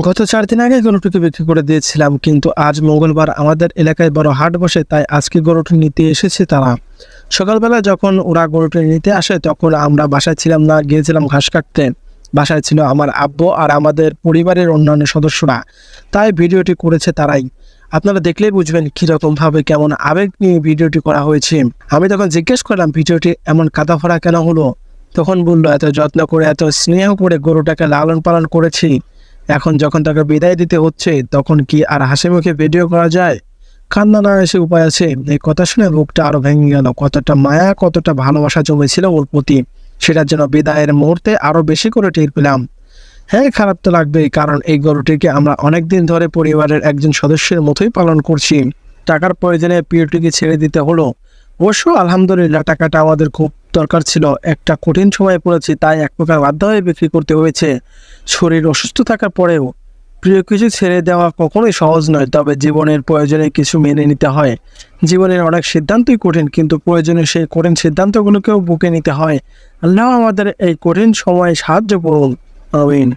গত 4 দিন আগে গরুটিকে বিক্রি করে দিয়েছিলাম, কিন্তু আজ মঙ্গলবার আমাদের এলাকায় বড় হাট বসে, তাই আজকে গরুটি নিতে এসেছে তারা। সকালবেলা যখন ওরা গরুটি নিতে আসে তখন আমরা বাসায় ছিলাম না, গিয়েছিলাম ঘাস কাটতে। বাসায় ছিল আমার আব্বু আর আমাদের পরিবারের অন্যান্য সদস্যরা, তাই ভিডিওটি করেছে তারাই। আপনারা দেখলেই বুঝবেন কীরকম ভাবে, কেমন আবেগ নিয়ে ভিডিওটি করা হয়েছে। আমি তখন জিজ্ঞেস করলাম ভিডিওটি এমন কাদা ভরা কেন হলো। তখন বললো, এত যত্ন করে এত স্নেহ করে গরুটাকে লালন পালন করেছি, এখন যখন তাকে বিদায় দিতে হচ্ছে তখন কি আর হাসি মুখে ভিডিও করা যায়? কান্না না এসে উপায় আছে? এই কথা শুনে বুকটা আরো ভেঙে গেল। কতটা মায়া, কতটা ভালোবাসা জমেছিল ওর প্রতি, সেটার জন্য বিদায়ের মুহূর্তে আরো বেশি করে টের পেলাম। হ্যাঁ, খারাপ তো লাগবেই, কারণ এই গরুটিকে আমরা অনেকদিন ধরে পরিবারের একজন সদস্যের মতোই পালন করছি। টাকার প্রয়োজনে প্রিয়টিকে ছেড়ে দিতে হলো। অবশ্য আলহামদুলিল্লাহ, টাকাটা আমাদের খুব দরকার ছিল, একটা কঠিন সময়ে পড়েছি, তাই এক প্রকার বাধ্য হয়ে বিক্রি করতে হয়েছে। শরীর অসুস্থ থাকার পরেও প্রিয় কিছু ছেড়ে দেওয়া কখনোই সহজ নয়, তবে জীবনের প্রয়োজনে কিছু মেনে নিতে হয়। জীবনের অনেক সিদ্ধান্তই কঠিন, কিন্তু প্রয়োজনে সেই কঠিন সিদ্ধান্তগুলোকেও বুকে নিতে হয়। আল্লাহ আমাদের এই কঠিন সময়ে সাহায্য করুন। আমিন।